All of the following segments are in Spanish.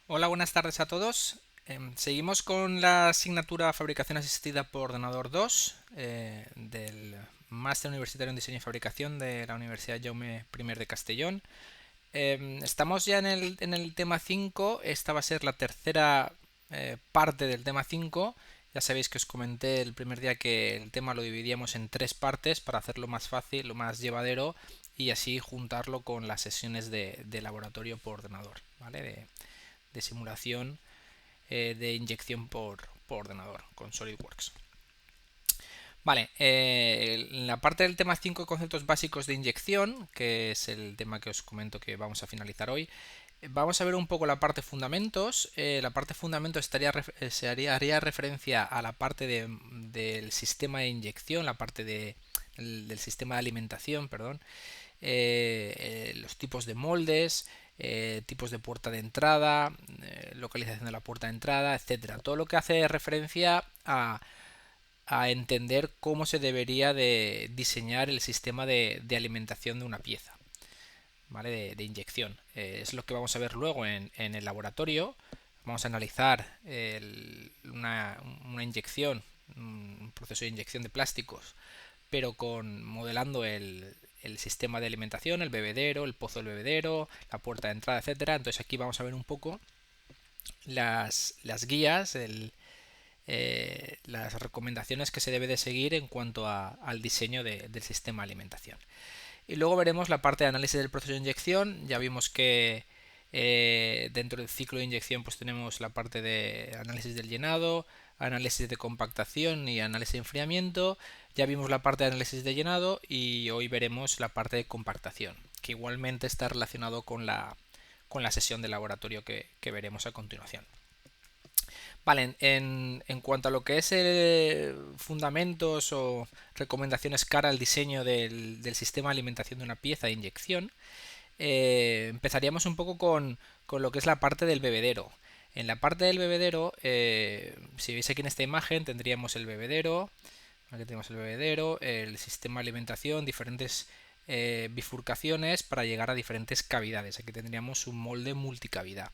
Hola, buenas tardes a todos. Seguimos con la asignatura Fabricación Asistida por Ordenador 2 del Máster Universitario en Diseño y Fabricación de la Universidad Jaume I de Castellón. Estamos ya en el tema 5. Esta va a ser la tercera parte del tema 5. Ya sabéis que os comenté el primer día que el tema lo dividíamos en tres partes para hacerlo más fácil, lo más llevadero y así juntarlo con las sesiones de laboratorio por ordenador, ¿vale? De simulación de inyección por ordenador con SolidWorks. Vale, en la parte del tema 5 conceptos básicos de inyección, que es el tema que os comento que vamos a finalizar hoy, vamos a ver un poco la parte fundamentos. La parte fundamentos haría referencia a la parte del sistema de inyección, la parte del sistema de alimentación, perdón, los tipos de moldes, tipos de puerta de entrada, localización de la puerta de entrada, etcétera. Todo lo que hace referencia a entender cómo se debería de diseñar el sistema de alimentación de una pieza, ¿vale? De inyección. Es lo que vamos a ver luego en el laboratorio. Vamos a analizar una inyección, un proceso de inyección de plásticos, pero modelando el sistema de alimentación, el bebedero, el pozo del bebedero, la puerta de entrada, etcétera. Entonces aquí vamos a ver un poco las guías, las recomendaciones que se debe de seguir en cuanto al diseño del sistema de alimentación. Y luego veremos la parte de análisis del proceso de inyección. Ya vimos que dentro del ciclo de inyección pues tenemos la parte de análisis del llenado, análisis de compactación y análisis de enfriamiento. Ya vimos la parte de análisis de llenado y hoy veremos la parte de compactación, que igualmente está relacionado con la sesión de laboratorio que veremos a continuación. Vale, en cuanto a lo que es fundamentos o recomendaciones cara al diseño del sistema de alimentación de una pieza de inyección, empezaríamos un poco con lo que es la parte del bebedero. En la parte del bebedero, si veis aquí en esta imagen, tendríamos el bebedero, aquí tenemos el bebedero, el sistema de alimentación, diferentes bifurcaciones para llegar a diferentes cavidades. Aquí tendríamos un molde multicavidad.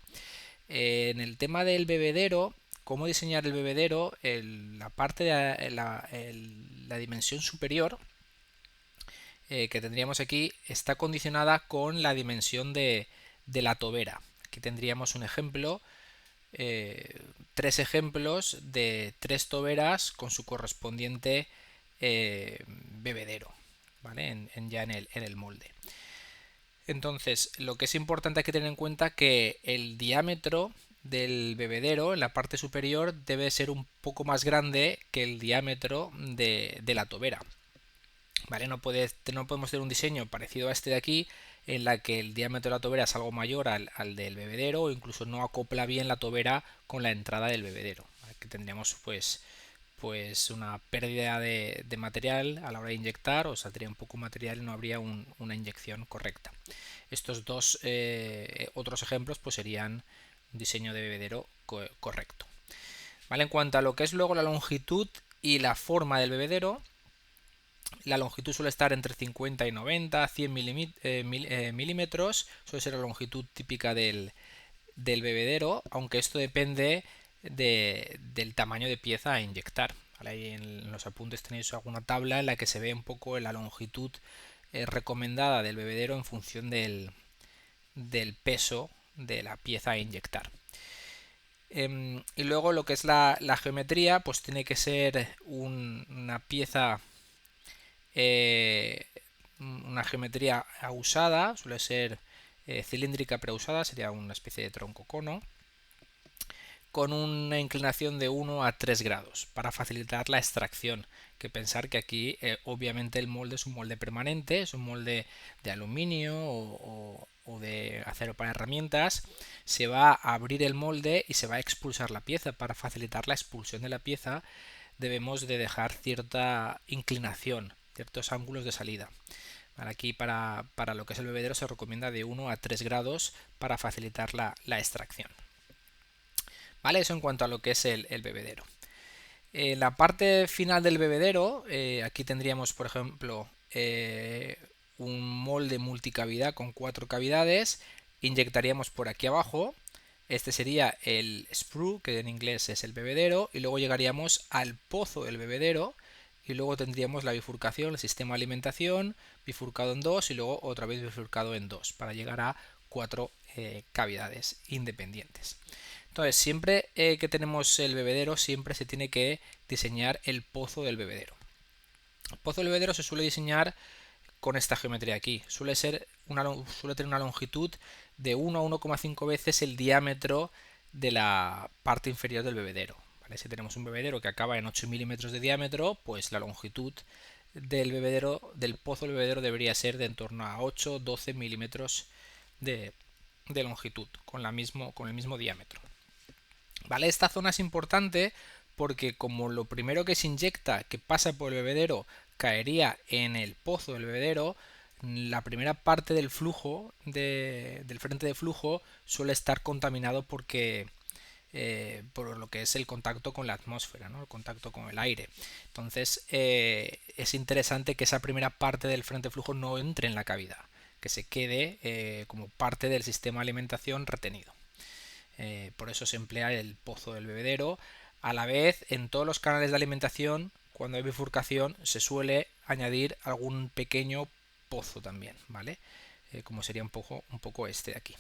En el tema del bebedero, cómo diseñar el bebedero, la parte de la dimensión superior que tendríamos aquí está condicionada con la dimensión de la tobera. Aquí tendríamos un ejemplo, tres ejemplos de tres toberas con su correspondiente bebedero, ¿vale? Ya en el molde. Entonces, lo que es importante hay que tener en cuenta que el diámetro del bebedero en la parte superior debe ser un poco más grande que el diámetro de la tobera. ¿Vale? No podemos tener un diseño parecido a este de aquí en la que el diámetro de la tobera es algo mayor al del bebedero o incluso no acopla bien la tobera con la entrada del bebedero. ¿Vale? Que tendríamos pues una pérdida de material a la hora de inyectar, o saldría un poco material y no habría una inyección correcta. Estos dos otros ejemplos pues serían un diseño de bebedero correcto. ¿Vale? En cuanto a lo que es luego la longitud y la forma del bebedero, la longitud suele estar entre 50 y 90, 100 milímetros, suele ser la longitud típica del bebedero, aunque esto depende del tamaño de pieza a inyectar. ¿Vale? Ahí en los apuntes tenéis alguna tabla en la que se ve un poco la longitud recomendada del bebedero en función del peso de la pieza a inyectar. Y luego lo que es la geometría, pues tiene que ser una pieza, eh, una geometría ausada, suele ser cilíndrica preusada, sería una especie de tronco cono, con una inclinación de 1 a 3 grados para facilitar la extracción. Que pensar que aquí obviamente el molde es un molde permanente, es un molde de aluminio o de acero para herramientas. Se va a abrir el molde y se va a expulsar la pieza. Para facilitar la expulsión de la pieza debemos de dejar cierta inclinación, ciertos ángulos de salida. Aquí para lo que es el bebedero se recomienda de 1 a 3 grados para facilitar la extracción. ¿Vale? Eso en cuanto a lo que es el bebedero. En la parte final del bebedero, aquí tendríamos, por ejemplo, un molde multicavidad con 4 cavidades. Inyectaríamos por aquí abajo. Este sería el sprue, que en inglés es el bebedero, y luego llegaríamos al pozo del bebedero, y luego tendríamos la bifurcación, el sistema de alimentación, bifurcado en dos y luego otra vez bifurcado en dos, para llegar a 4 cavidades independientes. Entonces, siempre que tenemos el bebedero, siempre se tiene que diseñar el pozo del bebedero. El pozo del bebedero se suele diseñar con esta geometría aquí. Suele tener una longitud de 1 a 1,5 veces el diámetro de la parte inferior del bebedero. ¿Vale? Si tenemos un bebedero que acaba en 8 milímetros de diámetro, pues la longitud del bebedero, del pozo del bebedero, debería ser de en torno a 8-12 milímetros de longitud, con el mismo diámetro. ¿Vale? Esta zona es importante porque como lo primero que se inyecta, que pasa por el bebedero, caería en el pozo del bebedero, la primera parte del flujo, del frente de flujo, suele estar contaminado porque por lo que es el contacto con la atmósfera, ¿no? El contacto con el aire. Entonces es interesante que esa primera parte del frente de flujo no entre en la cavidad, que se quede como parte del sistema de alimentación retenido. Por eso se emplea el pozo del bebedero. A la vez, en todos los canales de alimentación, cuando hay bifurcación, se suele añadir algún pequeño pozo también, ¿vale? Como sería un poco este de aquí,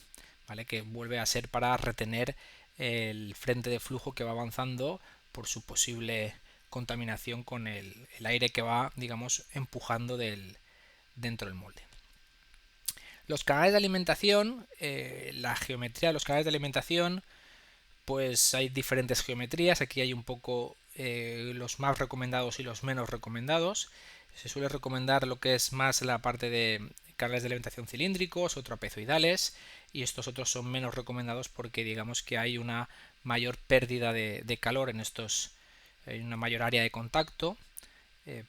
¿vale? Que vuelve a ser para retener el frente de flujo que va avanzando por su posible contaminación con el aire que va, digamos, empujando dentro del molde. Los canales de alimentación, la geometría de los canales de alimentación, pues hay diferentes geometrías. Aquí hay un poco los más recomendados y los menos recomendados. Se suele recomendar lo que es más la parte de canales de alimentación cilíndricos o trapezoidales, y estos otros son menos recomendados porque digamos que hay una mayor pérdida de calor en estos, hay una mayor área de contacto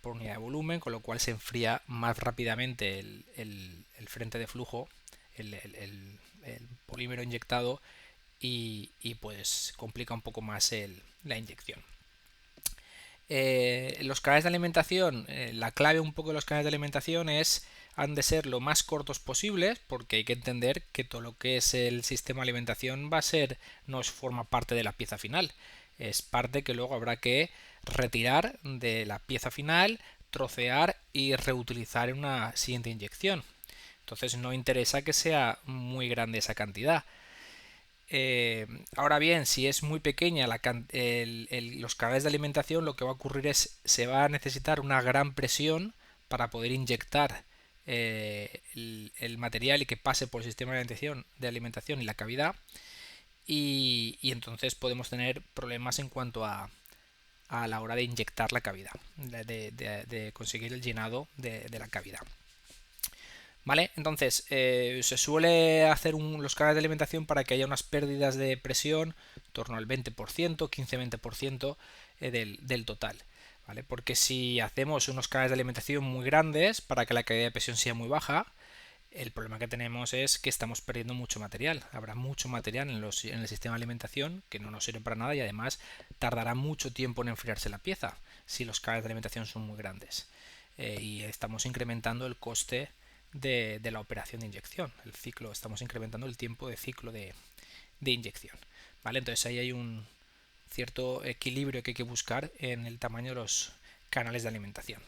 por unidad de volumen, con lo cual se enfría más rápidamente el frente de flujo, el polímero inyectado, y pues complica un poco más la inyección. Los canales de alimentación, la clave un poco de los canales de alimentación han de ser lo más cortos posibles, porque hay que entender que todo lo que es el sistema de alimentación no forma parte de la pieza final, es parte que luego habrá que retirar de la pieza final, trocear y reutilizar en una siguiente inyección. Entonces no interesa que sea muy grande esa cantidad. Ahora bien, si es muy pequeña los canales de alimentación, lo que va a ocurrir es se va a necesitar una gran presión para poder inyectar el material y que pase por el sistema de alimentación y la cavidad, y entonces podemos tener problemas en cuanto a la hora de inyectar la cavidad, de conseguir el llenado de la cavidad. ¿Vale? Entonces, se suele hacer los canales de alimentación para que haya unas pérdidas de presión en torno al 20%, 15-20% del total. ¿Vale? Porque si hacemos unos canales de alimentación muy grandes para que la caída de presión sea muy baja, el problema que tenemos es que estamos perdiendo mucho material. Habrá mucho material en el sistema de alimentación que no nos sirve para nada, y además tardará mucho tiempo en enfriarse la pieza si los canales de alimentación son muy grandes. Y estamos incrementando el coste de la operación de inyección, el ciclo, estamos incrementando el tiempo de ciclo de inyección. ¿Vale? Entonces ahí hay un cierto equilibrio que hay que buscar en el tamaño de los canales de alimentación.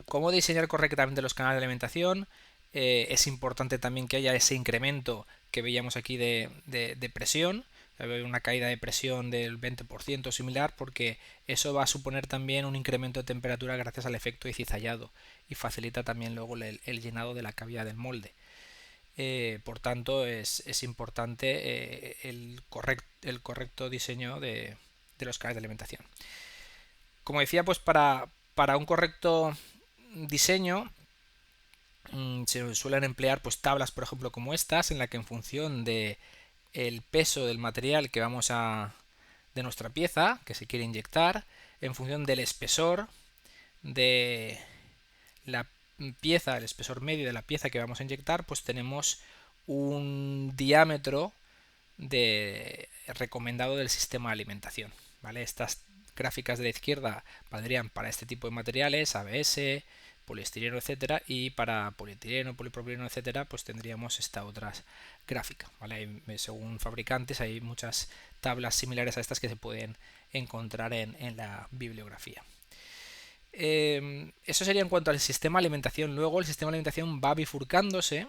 ¿Cómo diseñar correctamente los canales de alimentación? Es importante también que haya ese incremento que veíamos aquí de presión, una caída de presión del 20% similar, porque eso va a suponer también un incremento de temperatura gracias al efecto de cizallado, y facilita también luego el llenado de la cavidad del molde. Por tanto, es importante el correcto diseño de los canales de alimentación. Como decía, pues para un correcto diseño se suelen emplear pues tablas, por ejemplo, como estas, en la que en función de el peso del material de nuestra pieza que se quiere inyectar, en función del espesor de la pieza, el espesor medio de la pieza que vamos a inyectar, pues tenemos un diámetro recomendado del sistema de alimentación. ¿Vale? Estas gráficas de la izquierda valdrían para este tipo de materiales, ABS, poliestireno, etcétera, y para polietileno, polipropileno, etcétera, pues tendríamos esta otra gráfica, ¿vale? Según fabricantes hay muchas tablas similares a estas que se pueden encontrar en la bibliografía. Eso sería en cuanto al sistema de alimentación. Luego el sistema de alimentación va bifurcándose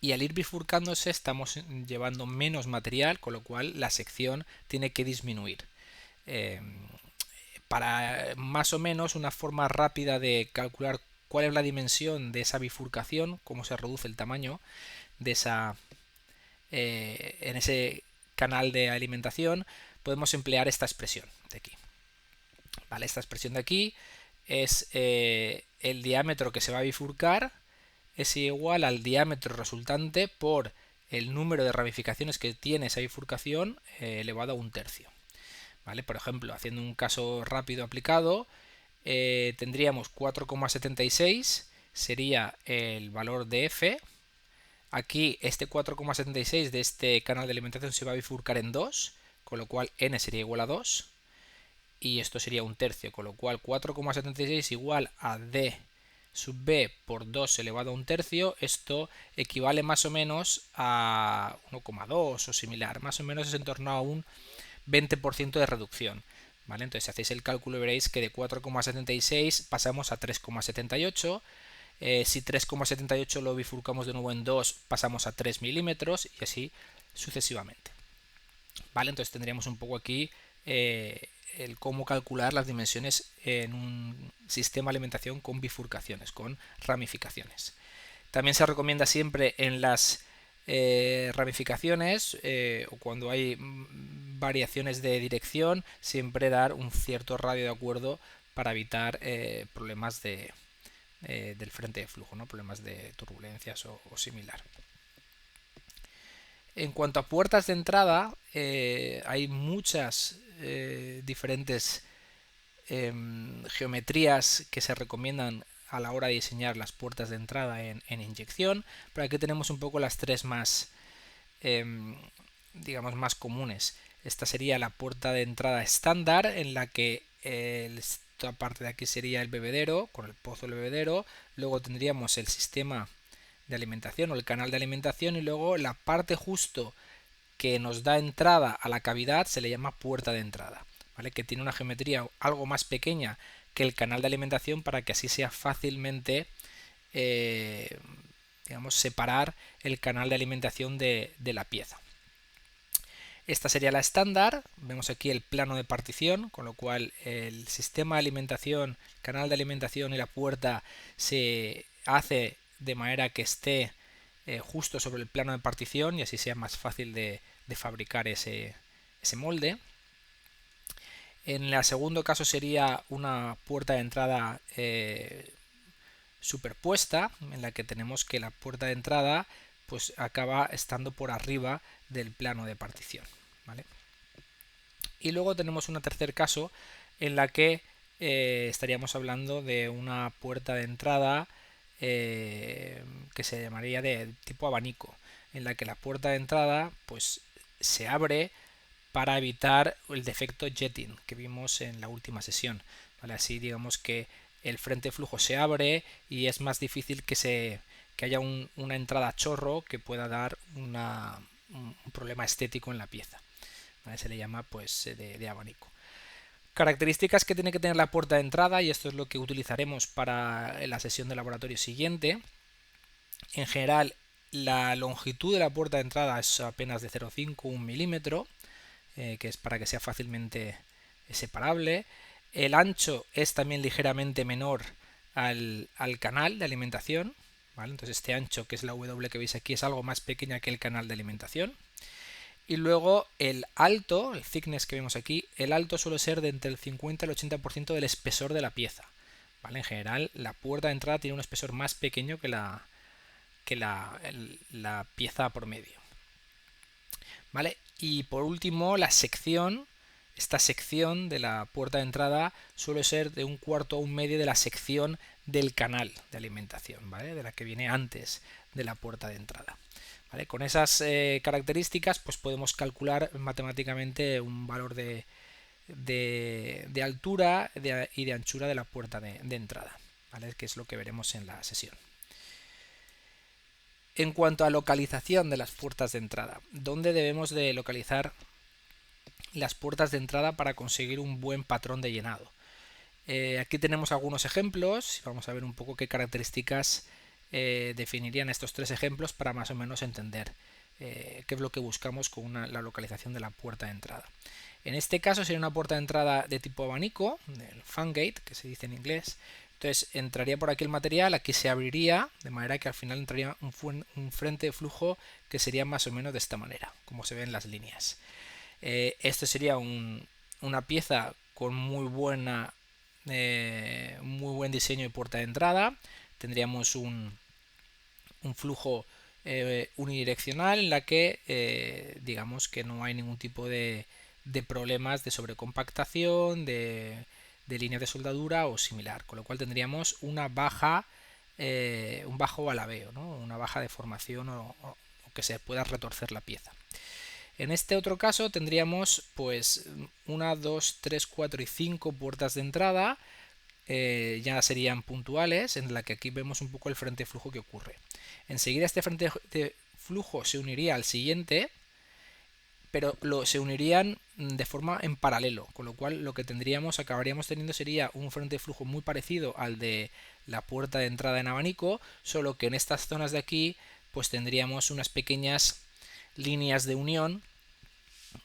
y al ir bifurcándose estamos llevando menos material, con lo cual la sección tiene que disminuir. Para más o menos una forma rápida de calcular cuál es la dimensión de esa bifurcación, cómo se reduce el tamaño de esa en ese canal de alimentación, podemos emplear esta expresión de aquí. ¿Vale? Esta expresión de aquí es el diámetro que se va a bifurcar es igual al diámetro resultante por el número de ramificaciones que tiene esa bifurcación elevado a 1/3. ¿Vale? Por ejemplo, haciendo un caso rápido aplicado, tendríamos 4,76 sería el valor de f. Aquí este 4,76 de este canal de alimentación se va a bifurcar en 2, con lo cual n sería igual a 2. Y esto sería 1/3, con lo cual 4,76 igual a d sub b por 2 elevado a 1/3. Esto equivale más o menos a 1,2 o similar. Más o menos es en torno a un 20% de reducción. ¿Vale? Entonces si hacéis el cálculo veréis que de 4,76 pasamos a 3,78. Si 3,78 lo bifurcamos de nuevo en 2 pasamos a 3 milímetros y así sucesivamente. ¿Vale? Entonces tendríamos un poco aquí el cómo calcular las dimensiones en un sistema de alimentación con bifurcaciones, con ramificaciones. También se recomienda siempre en las ramificaciones o cuando hay variaciones de dirección, siempre dar un cierto radio de acuerdo para evitar problemas del frente de flujo, ¿no? Problemas de turbulencias o similar. En cuanto a puertas de entrada, hay muchas diferentes geometrías que se recomiendan a la hora de diseñar las puertas de entrada en inyección, pero aquí tenemos un poco las tres más, digamos, más comunes. Esta sería la puerta de entrada estándar, en la que esta parte de aquí sería el bebedero, con el pozo del bebedero, luego tendríamos el sistema de alimentación o el canal de alimentación y luego la parte justo que nos da entrada a la cavidad se le llama puerta de entrada, ¿vale? Que tiene una geometría algo más pequeña que el canal de alimentación para que así sea fácilmente digamos, separar el canal de alimentación de la pieza. Esta sería la estándar, vemos aquí el plano de partición, con lo cual el sistema de alimentación, canal de alimentación y la puerta se hace de manera que esté justo sobre el plano de partición y así sea más fácil de fabricar ese molde. En el segundo caso sería una puerta de entrada superpuesta, en la que tenemos que la puerta de entrada pues acaba estando por arriba del plano de partición, ¿vale? Y luego tenemos un tercer caso en la que estaríamos hablando de una puerta de entrada que se llamaría de tipo abanico, en la que la puerta de entrada pues se abre para evitar el defecto jetting que vimos en la última sesión, ¿vale? Así digamos que el frente de flujo se abre y es más difícil que haya una entrada chorro que pueda dar un problema estético en la pieza, ¿vale? Se le llama pues de abanico. Características que tiene que tener la puerta de entrada, y esto es lo que utilizaremos para la sesión de laboratorio siguiente. En general, la longitud de la puerta de entrada es apenas de 0,5 1 milímetro, que es para que sea fácilmente separable. El ancho es también ligeramente menor al canal de alimentación, ¿vale? Entonces este ancho, que es la W que veis aquí, es algo más pequeña que el canal de alimentación. Y luego el alto, el thickness que vemos aquí, el alto suele ser de entre el 50 y el 80% del espesor de la pieza, ¿vale? En general, la puerta de entrada tiene un espesor más pequeño que la pieza promedio, ¿vale? Y por último, la sección. Esta sección de la puerta de entrada suele ser de 1/4 a 1/2 de la sección del canal de alimentación, ¿vale? De la que viene antes de la puerta de entrada. ¿Vale? Con esas características pues podemos calcular matemáticamente un valor de altura y de anchura de la puerta de entrada. ¿vale? Que es lo que veremos en la sesión. En cuanto a localización de las puertas de entrada, ¿dónde debemos de localizar las puertas de entrada para conseguir un buen patrón de llenado? Aquí tenemos algunos ejemplos. Vamos a ver un poco qué características definirían estos tres ejemplos para más o menos entender qué es lo que buscamos con la localización de la puerta de entrada. En este caso sería una puerta de entrada de tipo abanico, el fan gate, que se dice en inglés. Entonces entraría por aquí el material, aquí se abriría, de manera que al final entraría un frente de flujo que sería más o menos de esta manera, como se ve en las líneas. Este sería una pieza con muy buen diseño de puerta de entrada. Tendríamos un flujo unidireccional en la que digamos que no hay ningún tipo de problemas de sobrecompactación, de líneas de soldadura o similar, con lo cual tendríamos un bajo alabeo, ¿no? Una baja deformación o que se pueda retorcer la pieza. En este otro caso tendríamos pues 1, 2, 3, 4 y 5 puertas de entrada, ya serían puntuales, en la que aquí vemos un poco el frente de flujo que ocurre. Enseguida este frente de flujo se uniría al siguiente, pero se unirían de forma en paralelo, con lo cual lo que acabaríamos teniendo sería un frente de flujo muy parecido al de la puerta de entrada en abanico, solo que en estas zonas de aquí pues tendríamos unas pequeñas líneas de unión.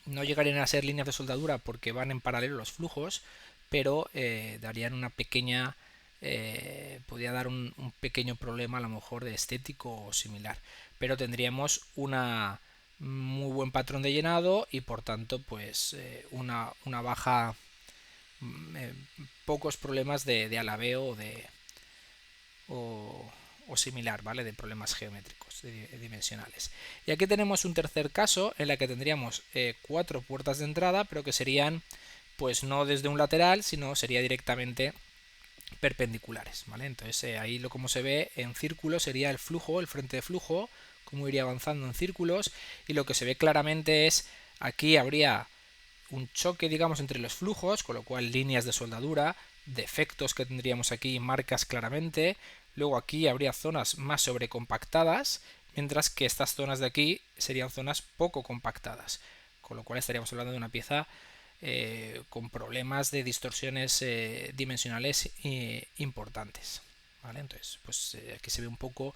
No llegarían a ser líneas de soldadura porque van en paralelo los flujos, pero darían una pequeña podría dar un pequeño problema a lo mejor de estético o similar, pero tendríamos una muy buen patrón de llenado y por tanto pues una baja pocos problemas de alabeo o similar, ¿vale? De problemas geométricos dimensionales. Y aquí tenemos un tercer caso en la que tendríamos 4 puertas de entrada, pero que serían pues no desde un lateral, sino sería directamente perpendiculares, ¿vale? Entonces ahí como se ve en círculo sería el flujo, el frente de flujo, como iría avanzando en círculos, y lo que se ve claramente es aquí habría un choque, digamos, entre los flujos, con lo cual líneas de soldadura, defectos que tendríamos aquí, marcas claramente. Luego aquí habría zonas más sobrecompactadas, mientras que estas zonas de aquí serían zonas poco compactadas, con lo cual estaríamos hablando de una pieza con problemas de distorsiones dimensionales importantes, ¿vale? Entonces, pues aquí se ve un poco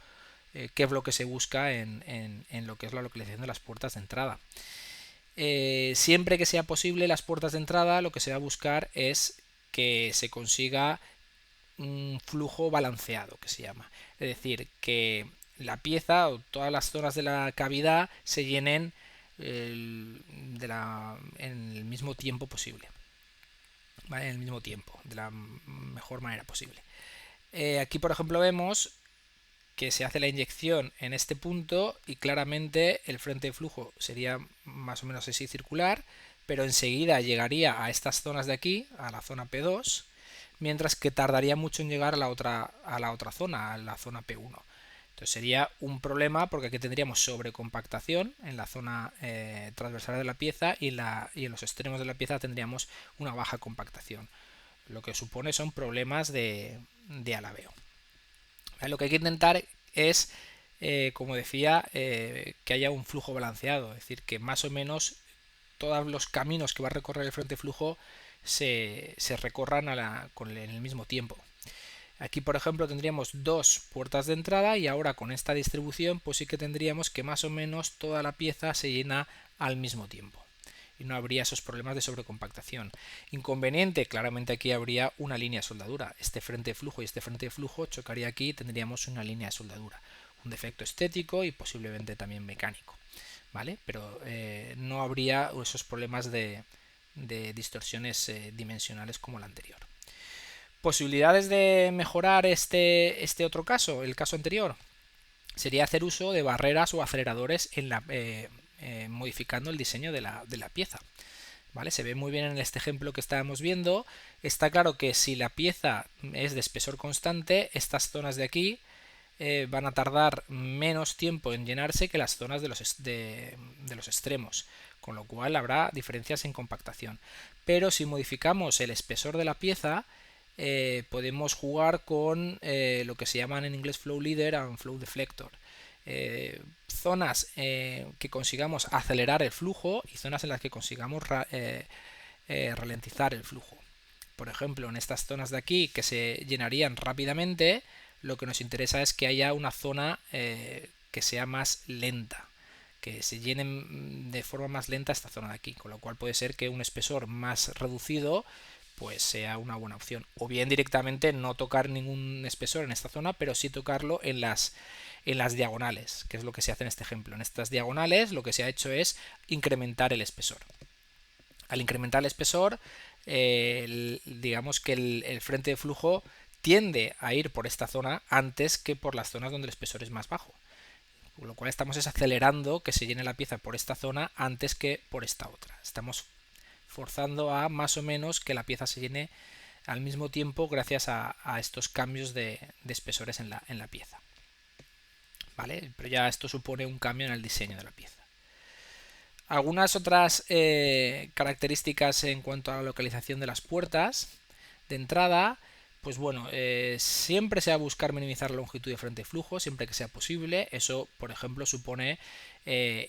qué es lo que se busca en lo que es la localización de las puertas de entrada. Siempre que sea posible las puertas de entrada, lo que se va a buscar es que se consiga un flujo balanceado, que se llama. Es decir, que la pieza o todas las zonas de la cavidad se llenen en el mismo tiempo posible, ¿vale? En el mismo tiempo, de la mejor manera posible. Aquí, por ejemplo, vemos que se hace la inyección en este punto y claramente el frente de flujo sería más o menos así circular, pero enseguida llegaría a estas zonas de aquí, a la zona P2, mientras que tardaría mucho en llegar a la otra zona, a la zona P1. Entonces sería un problema porque aquí tendríamos sobrecompactación en la zona transversal de la pieza y en los extremos de la pieza tendríamos una baja compactación. Lo que supone son problemas de alabeo. Lo que hay que intentar es, como decía, que haya un flujo balanceado, es decir, que más o menos todos los caminos que va a recorrer el frente flujo se recorran en el mismo tiempo. Aquí, por ejemplo, tendríamos 2 puertas de entrada y ahora con esta distribución pues sí que tendríamos que más o menos toda la pieza se llena al mismo tiempo y no habría esos problemas de sobrecompactación. Inconveniente, claramente aquí habría una línea de soldadura. Este frente de flujo y este frente de flujo chocaría aquí y tendríamos una línea de soldadura. Un defecto estético y posiblemente también mecánico, ¿vale? Pero no habría esos problemas de distorsiones dimensionales como el anterior. Posibilidades de mejorar este otro caso, el caso anterior, sería hacer uso de barreras o aceleradores modificando el diseño de la pieza. ¿Vale? Se ve muy bien en este ejemplo que estábamos viendo. Está claro que si la pieza es de espesor constante, estas zonas de aquí van a tardar menos tiempo en llenarse que las zonas de los extremos, con lo cual habrá diferencias en compactación. Pero si modificamos el espesor de la pieza, podemos jugar con lo que se llaman en inglés flow leader and flow deflector. Zonas que consigamos acelerar el flujo y zonas en las que consigamos ralentizar el flujo. Por ejemplo, en estas zonas de aquí que se llenarían rápidamente, lo que nos interesa es que haya una zona que sea más lenta, que se llene de forma más lenta esta zona de aquí, con lo cual puede ser que un espesor más reducido pues sea una buena opción, o bien directamente no tocar ningún espesor en esta zona, pero sí tocarlo en las diagonales, que es lo que se hace en este ejemplo. En estas diagonales lo que se ha hecho es incrementar el espesor. Al incrementar el espesor, digamos que el frente de flujo tiende a ir por esta zona antes que por las zonas donde el espesor es más bajo. Con lo cual estamos acelerando que se llene la pieza por esta zona antes que por esta otra. Estamos forzando a más o menos que la pieza se llene al mismo tiempo gracias a estos cambios de espesores en la pieza. ¿Vale? Pero ya esto supone un cambio en el diseño de la pieza. Algunas otras características en cuanto a la localización de las puertas de entrada, pues bueno, siempre se va a buscar minimizar la longitud de frente de flujo, siempre que sea posible. Eso, por ejemplo, supone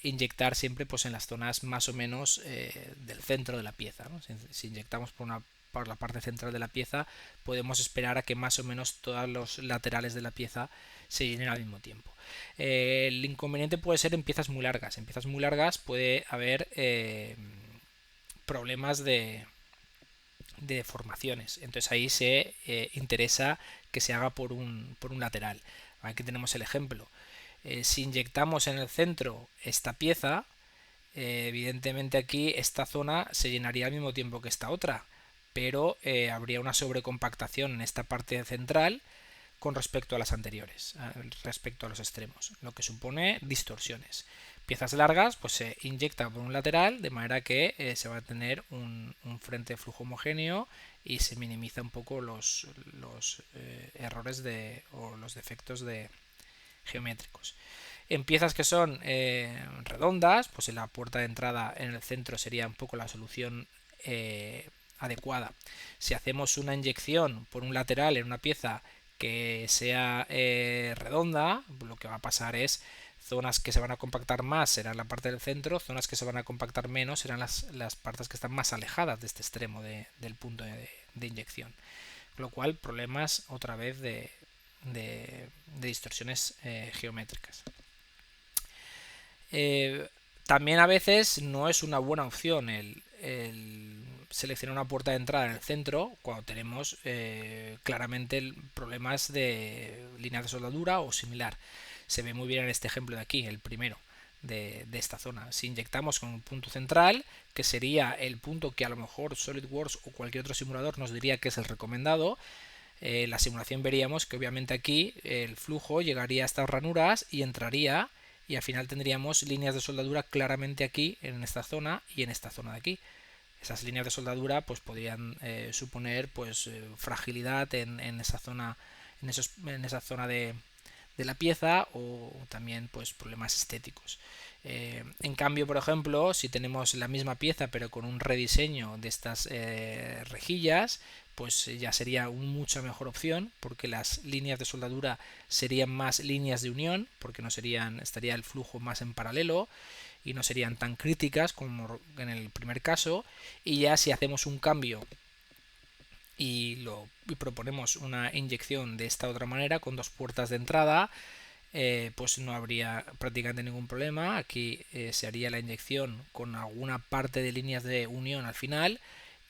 inyectar siempre pues, en las zonas más o menos del centro de la pieza, ¿no? Si inyectamos por la parte central de la pieza, podemos esperar a que más o menos todos los laterales de la pieza se llenen al mismo tiempo. El inconveniente puede ser en piezas muy largas. En piezas muy largas puede haber problemas de formaciones. Entonces ahí se interesa que se haga por un lateral. Aquí tenemos el ejemplo. Si inyectamos en el centro esta pieza, evidentemente aquí esta zona se llenaría al mismo tiempo que esta otra, pero habría una sobrecompactación en esta parte central con respecto a las anteriores, respecto a los extremos, lo que supone distorsiones. Piezas largas pues se inyecta por un lateral de manera que se va a tener un frente de flujo homogéneo y se minimiza un poco los errores o los defectos geométricos. En piezas que son redondas, pues en la puerta de entrada en el centro sería un poco la solución adecuada. Si hacemos una inyección por un lateral en una pieza que sea redonda, lo que va a pasar es zonas que se van a compactar más serán la parte del centro, zonas que se van a compactar menos serán las partes que están más alejadas de este extremo del punto de inyección. Con lo cual, problemas otra vez de distorsiones geométricas. También a veces no es una buena opción el seleccionar una puerta de entrada en el centro cuando tenemos claramente problemas de líneas de soldadura o similar. Se ve muy bien en este ejemplo de aquí, el primero de esta zona. Si inyectamos con un punto central, que sería el punto que a lo mejor SolidWorks o cualquier otro simulador nos diría que es el recomendado, la simulación veríamos que obviamente aquí el flujo llegaría a estas ranuras y entraría, y al final tendríamos líneas de soldadura claramente aquí en esta zona y en esta zona de aquí. Esas líneas de soldadura pues podrían suponer pues fragilidad en esa zona, en esa zona de la pieza, o también pues problemas estéticos. En cambio, por ejemplo, si tenemos la misma pieza pero con un rediseño de estas rejillas, pues ya sería una mucha mejor opción, porque las líneas de soldadura serían más líneas de unión, porque no estaría el flujo más en paralelo y no serían tan críticas como en el primer caso. Y ya si hacemos un cambio y proponemos una inyección de esta otra manera con dos puertas de entrada, pues no habría prácticamente ningún problema. Aquí se haría la inyección con alguna parte de líneas de unión al final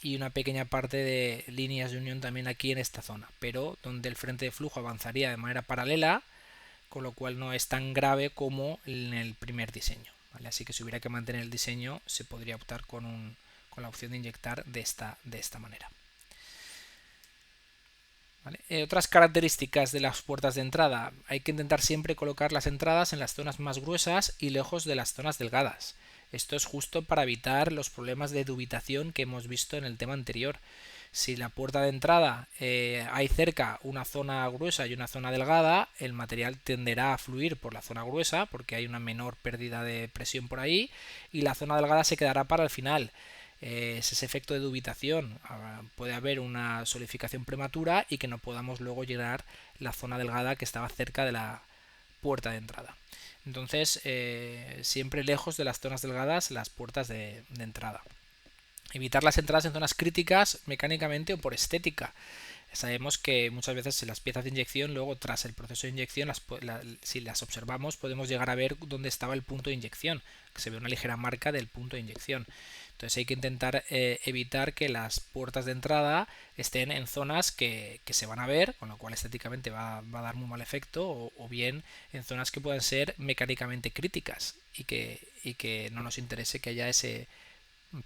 y una pequeña parte de líneas de unión también aquí en esta zona, pero donde el frente de flujo avanzaría de manera paralela, con lo cual no es tan grave como en el primer diseño, ¿vale? Así que si hubiera que mantener el diseño se podría optar con la opción de inyectar de esta manera. ¿Vale? Otras características de las puertas de entrada: hay que intentar siempre colocar las entradas en las zonas más gruesas y lejos de las zonas delgadas. Esto es justo para evitar los problemas de dubitación que hemos visto en el tema anterior. Si la puerta de entrada hay cerca una zona gruesa y una zona delgada, el material tenderá a fluir por la zona gruesa porque hay una menor pérdida de presión por ahí, y la zona delgada se quedará para el final. es ese efecto de dubitación. Puede haber una solidificación prematura y que no podamos luego llenar la zona delgada que estaba cerca de la puerta de entrada. Entonces, siempre lejos de las zonas delgadas las puertas de entrada. Evitar las entradas en zonas críticas mecánicamente o por estética. Sabemos que muchas veces las piezas de inyección, luego tras el proceso de inyección, si las observamos, podemos llegar a ver dónde estaba el punto de inyección, que se ve una ligera marca del punto de inyección. Entonces hay que intentar evitar que las puertas de entrada estén en zonas que se van a ver, con lo cual estéticamente va a dar muy mal efecto, o bien en zonas que puedan ser mecánicamente críticas y que no nos interese que haya ese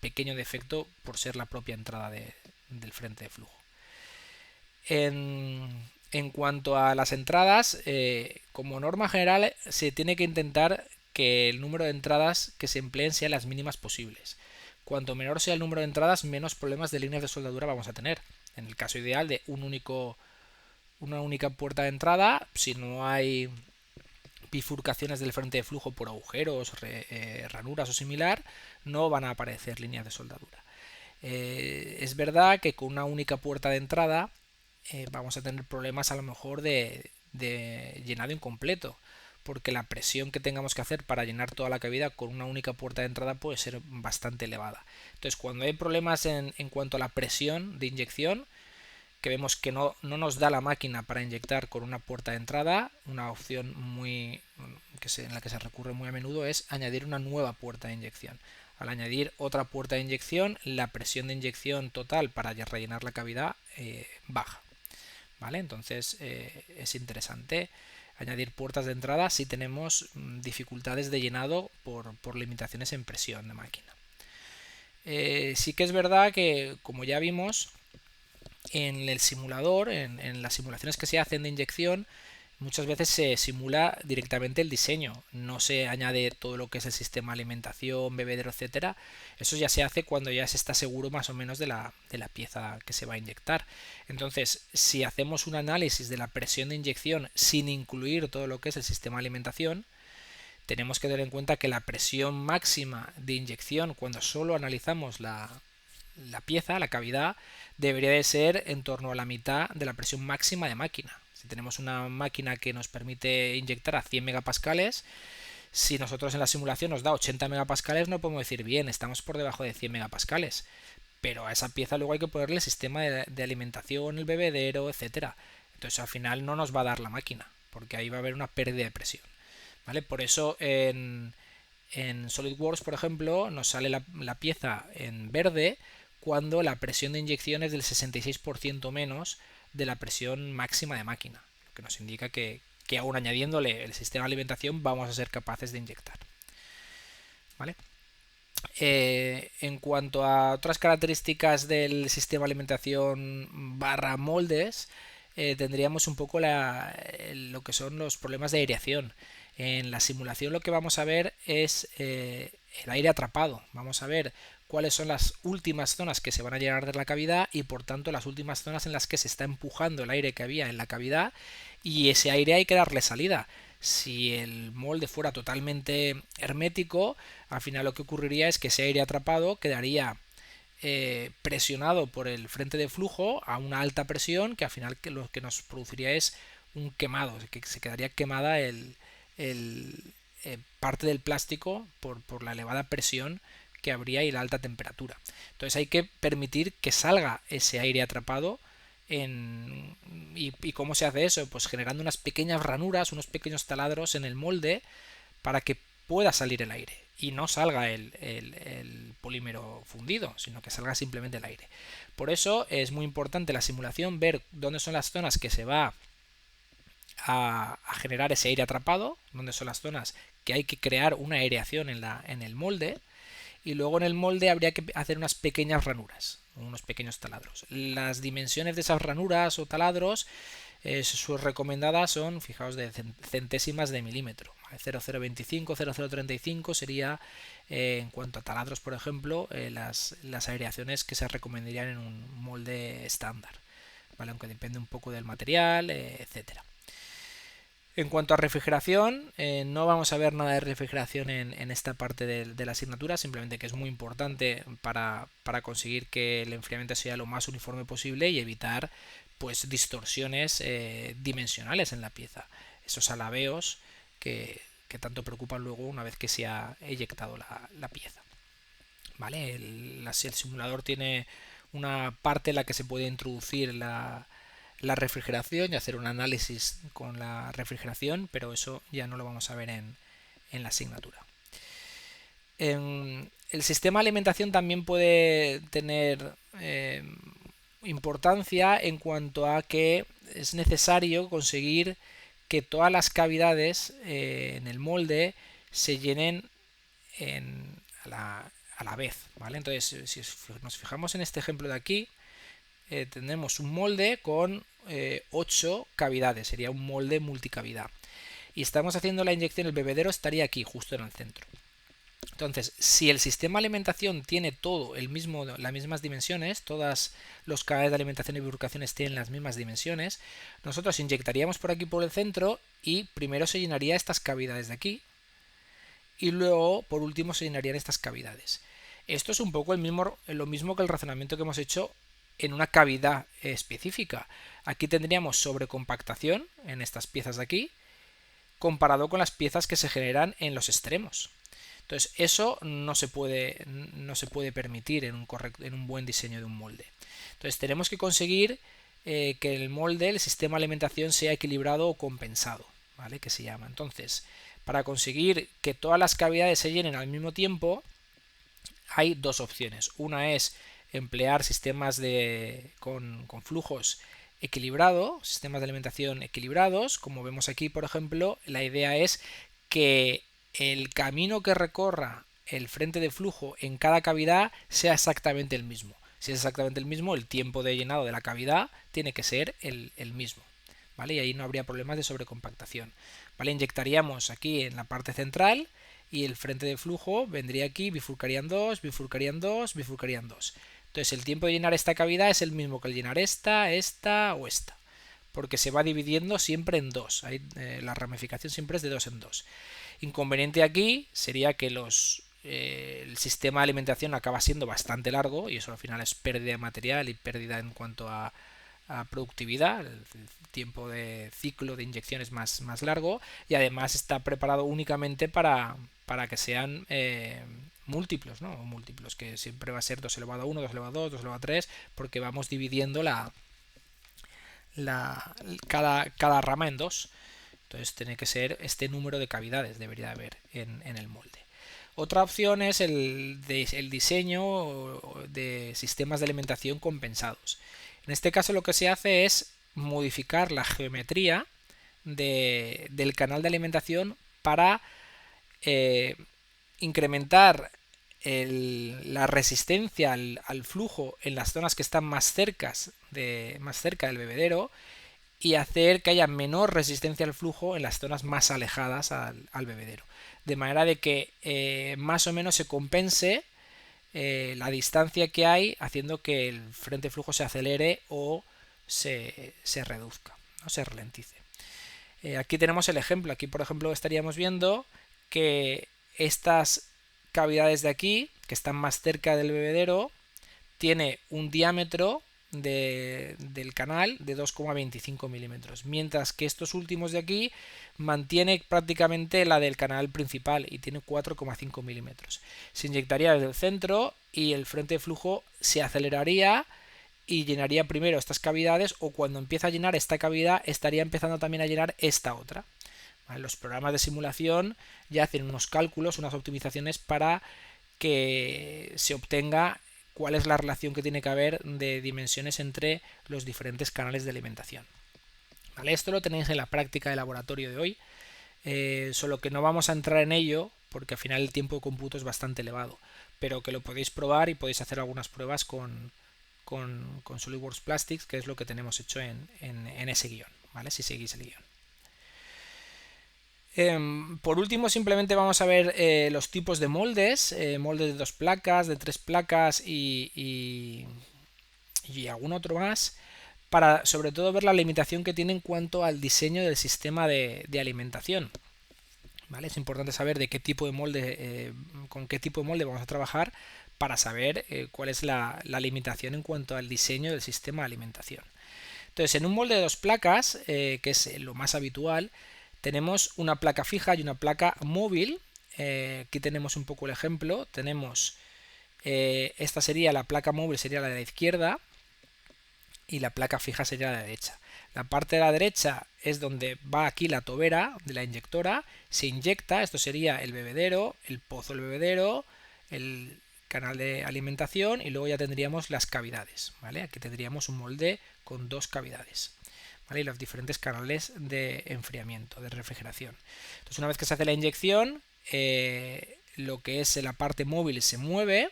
pequeño defecto por ser la propia entrada del frente de flujo. En cuanto a las entradas, como norma general se tiene que intentar que el número de entradas que se empleen sean las mínimas posibles. Cuanto menor sea el número de entradas, menos problemas de líneas de soldadura vamos a tener. En el caso ideal de una única puerta de entrada, si no hay bifurcaciones del frente de flujo por agujeros, ranuras o similar, no van a aparecer líneas de soldadura. Es verdad que con una única puerta de entrada vamos a tener problemas a lo mejor de llenado incompleto, porque la presión que tengamos que hacer para llenar toda la cavidad con una única puerta de entrada puede ser bastante elevada. Entonces, cuando hay problemas en cuanto a la presión de inyección, que vemos que no nos da la máquina para inyectar con una puerta de entrada, una opción en la que se recurre muy a menudo es añadir una nueva puerta de inyección. Al añadir otra puerta de inyección, la presión de inyección total para rellenar la cavidad baja. ¿Vale? Entonces es interesante añadir puertas de entrada si tenemos dificultades de llenado por limitaciones en presión de máquina. Sí que es verdad que, como ya vimos, en el simulador, en las simulaciones que se hacen de inyección, muchas veces se simula directamente el diseño, no se añade todo lo que es el sistema de alimentación, bebedero, etcétera. Eso ya se hace cuando ya se está seguro más o menos de la pieza que se va a inyectar. Entonces, si hacemos un análisis de la presión de inyección sin incluir todo lo que es el sistema de alimentación, tenemos que tener en cuenta que la presión máxima de inyección, cuando solo analizamos la pieza, la cavidad, debería de ser en torno a la mitad de la presión máxima de máquina. Si tenemos una máquina que nos permite inyectar a 100 megapascales, si nosotros en la simulación nos da 80 megapascales, no podemos decir bien, estamos por debajo de 100 megapascales. Pero a esa pieza luego hay que ponerle el sistema de alimentación, el bebedero, etcétera. Entonces al final no nos va a dar la máquina, porque ahí va a haber una pérdida de presión. ¿Vale? Por eso en SolidWorks, por ejemplo, nos sale la pieza en verde cuando la presión de inyección es del 66% menos de la presión máxima de máquina, lo que nos indica que aún añadiéndole el sistema de alimentación vamos a ser capaces de inyectar. ¿Vale? En cuanto a otras características del sistema de alimentación barra moldes, tendríamos un poco lo que son los problemas de aireación. En la simulación lo que vamos a ver es el aire atrapado. Vamos a ver cuáles son las últimas zonas que se van a llenar de la cavidad y por tanto las últimas zonas en las que se está empujando el aire que había en la cavidad, y ese aire hay que darle salida. Si el molde fuera totalmente hermético, al final lo que ocurriría es que ese aire atrapado quedaría presionado por el frente de flujo a una alta presión, que al final lo que nos produciría es un quemado, que se quedaría quemada parte del plástico por la elevada presión que habría y la alta temperatura. Entonces hay que permitir que salga ese aire atrapado. ¿Y cómo se hace eso? Pues generando unas pequeñas ranuras, unos pequeños taladros en el molde para que pueda salir el aire y no salga el polímero fundido, sino que salga simplemente el aire. Por eso es muy importante la simulación ver dónde son las zonas que se va a generar ese aire atrapado, dónde son las zonas que hay que crear una aireación en el molde, y luego en el molde habría que hacer unas pequeñas ranuras, unos pequeños taladros. Las dimensiones de esas ranuras o taladros, sus recomendadas son, fijaos, de centésimas de milímetro. 0,025, 0,035 sería, en cuanto a taladros, por ejemplo, las aireaciones que se recomendarían en un molde estándar, ¿vale? Aunque depende un poco del material, etcétera. En cuanto a refrigeración, no vamos a ver nada de refrigeración en esta parte de la asignatura, simplemente que es muy importante para conseguir que el enfriamiento sea lo más uniforme posible y evitar pues distorsiones dimensionales en la pieza, esos alabeos que tanto preocupan luego una vez que se ha eyectado la pieza. ¿Vale? El simulador tiene una parte en la que se puede introducir la refrigeración y hacer un análisis con la refrigeración, pero eso ya no lo vamos a ver en la asignatura. El sistema de alimentación también puede tener importancia en cuanto a que es necesario conseguir que todas las cavidades en el molde se llenen a la vez, ¿vale? Entonces, si nos fijamos en este ejemplo de aquí, tenemos un molde con 8 cavidades, sería un molde multicavidad. Y estamos haciendo la inyección, el bebedero estaría aquí, justo en el centro. Entonces, si el sistema de alimentación tiene todo las mismas dimensiones, todas los canales de alimentación y bifurcaciones tienen las mismas dimensiones, nosotros inyectaríamos por aquí por el centro y primero se llenaría estas cavidades de aquí y luego por último se llenarían estas cavidades. Esto es un poco lo mismo que el razonamiento que hemos hecho en una cavidad específica. Aquí tendríamos sobrecompactación en estas piezas de aquí comparado con las piezas que se generan en los extremos. Entonces eso no se puede permitir en un buen diseño de un molde. Entonces tenemos que conseguir que el molde, el sistema de alimentación sea equilibrado o compensado, ¿vale? Que se llama. Entonces, para conseguir que todas las cavidades se llenen al mismo tiempo, hay dos opciones. Una es emplear sistemas con flujos equilibrados, sistemas de alimentación equilibrados. Como vemos aquí, por ejemplo, la idea es que el camino que recorra el frente de flujo en cada cavidad sea exactamente el mismo. Si es exactamente el mismo, el tiempo de llenado de la cavidad tiene que ser el mismo, ¿vale? Y ahí no habría problemas de sobrecompactación, ¿vale? Inyectaríamos aquí en la parte central y el frente de flujo vendría aquí, bifurcarían dos, bifurcarían dos, bifurcarían dos. Entonces el tiempo de llenar esta cavidad es el mismo que el llenar esta, esta o esta, porque se va dividiendo siempre en dos. La ramificación siempre es de dos en dos. Inconveniente aquí sería que el sistema de alimentación acaba siendo bastante largo y eso al final es pérdida de material y pérdida en cuanto a productividad. El tiempo de ciclo de inyección es más largo y además está preparado únicamente para que sean múltiplos, ¿no? Múltiplos, que siempre va a ser 2 elevado a 1, 2 elevado a 2, 2 elevado a 3, porque vamos dividiendo cada rama en dos. Entonces tiene que ser este número de cavidades, debería haber en el molde. Otra opción es el diseño de sistemas de alimentación compensados. En este caso lo que se hace es modificar la geometría del canal de alimentación para incrementar la resistencia al flujo en las zonas que están más cerca del bebedero y hacer que haya menor resistencia al flujo en las zonas más alejadas al bebedero. De manera de que más o menos se compense la distancia que hay, haciendo que el frente de flujo se acelere o se reduzca, ¿no? Se ralentice. Aquí tenemos el ejemplo. Aquí, por ejemplo, estaríamos viendo que estas cavidades de aquí, que están más cerca del bebedero, tiene un diámetro del canal de 2,25 milímetros, mientras que estos últimos de aquí mantiene prácticamente la del canal principal y tiene 4,5 milímetros. Se inyectaría desde el centro y el frente de flujo se aceleraría y llenaría primero estas cavidades, o cuando empieza a llenar esta cavidad estaría empezando también a llenar esta otra. ¿Vale? Los programas de simulación ya hacen unos cálculos, unas optimizaciones para que se obtenga cuál es la relación que tiene que haber de dimensiones entre los diferentes canales de alimentación. ¿Vale? Esto lo tenéis en la práctica de laboratorio de hoy, solo que no vamos a entrar en ello porque al final el tiempo de cómputo es bastante elevado, pero que lo podéis probar y podéis hacer algunas pruebas con SolidWorks Plastics, que es lo que tenemos hecho en ese guión, ¿vale? Si seguís el guión. Por último, simplemente vamos a ver los tipos de moldes, moldes de 2 placas, de 3 placas y algún otro más, para sobre todo ver la limitación que tiene en cuanto al diseño del sistema de alimentación. ¿Vale? Es importante saber de qué tipo de molde, con qué tipo de molde vamos a trabajar para saber cuál es la limitación en cuanto al diseño del sistema de alimentación. Entonces, en un molde de dos placas, que es lo más habitual, tenemos una placa fija y una placa móvil. Aquí tenemos un poco el ejemplo. Tenemos, esta sería la placa móvil, sería la de la izquierda, y la placa fija sería la derecha. La parte de la derecha es donde va aquí la tobera de la inyectora, se inyecta, esto sería el bebedero, el pozo del bebedero, el canal de alimentación y luego ya tendríamos las cavidades, ¿vale? Aquí tendríamos un molde con dos cavidades, ¿vale? Y los diferentes canales de enfriamiento, de refrigeración. Entonces, una vez que se hace la inyección, lo que es la parte móvil se mueve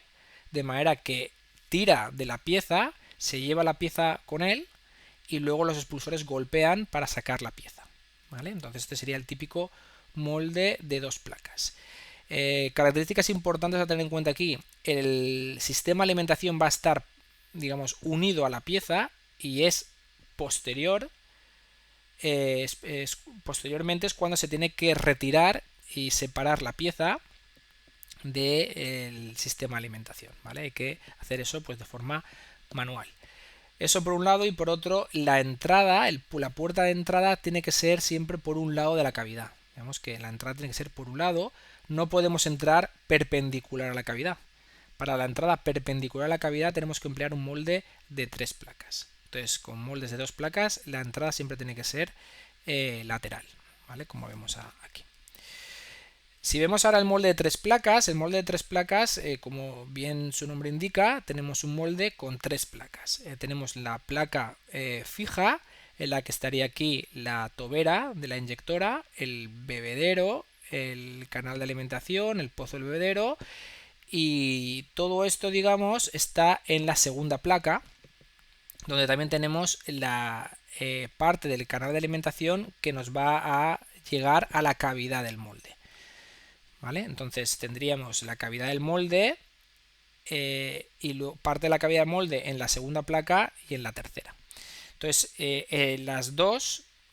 de manera que tira de la pieza, se lleva la pieza con él y luego los expulsores golpean para sacar la pieza, ¿vale? Entonces este sería el típico molde de dos placas. Características importantes a tener en cuenta aquí: el sistema de alimentación va a estar, digamos, unido a la pieza y es posterior. Posteriormente es cuando se tiene que retirar y separar la pieza del sistema de alimentación, ¿vale? Hay que hacer eso pues de forma manual. Eso por un lado, y por otro, la entrada, la puerta de entrada tiene que ser siempre por un lado de la cavidad. Digamos que la entrada tiene que ser por un lado, no podemos entrar perpendicular a la cavidad. Para la entrada perpendicular a la cavidad tenemos que emplear un molde de 3 placas. Entonces, con moldes de 2 placas, la entrada siempre tiene que ser lateral, ¿vale? Como vemos aquí. Si vemos ahora el molde de 3 placas, el molde de 3 placas, como bien su nombre indica, tenemos un molde con 3 placas. Tenemos la placa fija, en la que estaría aquí la tobera de la inyectora, el bebedero, el canal de alimentación, el pozo del bebedero, y todo esto, digamos, está en la segunda placa, donde también tenemos la parte del canal de alimentación que nos va a llegar a la cavidad del molde. ¿Vale? Entonces tendríamos la cavidad del molde y parte de la cavidad del molde en la segunda placa y en la tercera. Entonces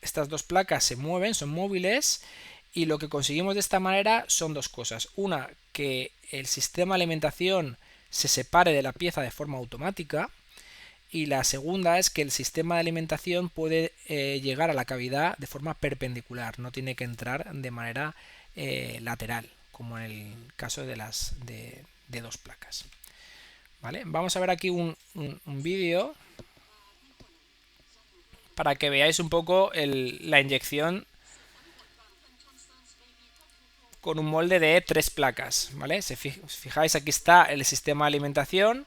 estas dos placas se mueven, son móviles, y lo que conseguimos de esta manera son dos cosas. Una, que el sistema de alimentación se separe de la pieza de forma automática, y la segunda es que el sistema de alimentación puede llegar a la cavidad de forma perpendicular, no tiene que entrar de manera lateral, como en el caso de de dos placas. ¿Vale? Vamos a ver aquí un vídeo para que veáis un poco la inyección con un molde de 3 placas. ¿Vale? Si fijáis, aquí está el sistema de alimentación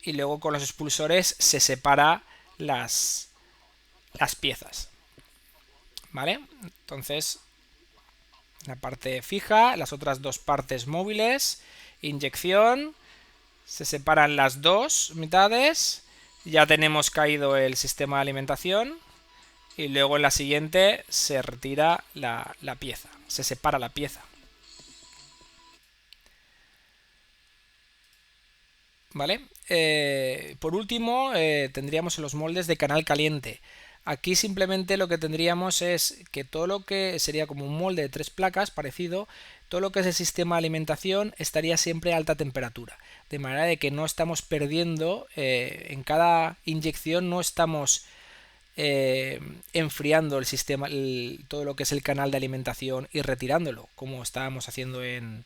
y luego con los expulsores se separa las piezas. ¿Vale? Entonces, la parte fija, las otras dos partes móviles, inyección, se separan las dos mitades, ya tenemos caído el sistema de alimentación y luego en la siguiente se retira la pieza, se separa la pieza. ¿Vale? Por último, tendríamos los moldes de canal caliente. Aquí simplemente lo que tendríamos es que todo lo que sería como un molde de 3 placas parecido, todo lo que es el sistema de alimentación estaría siempre a alta temperatura, de manera de que no estamos perdiendo, en cada inyección no estamos enfriando el sistema, todo lo que es el canal de alimentación y retirándolo, como estábamos haciendo en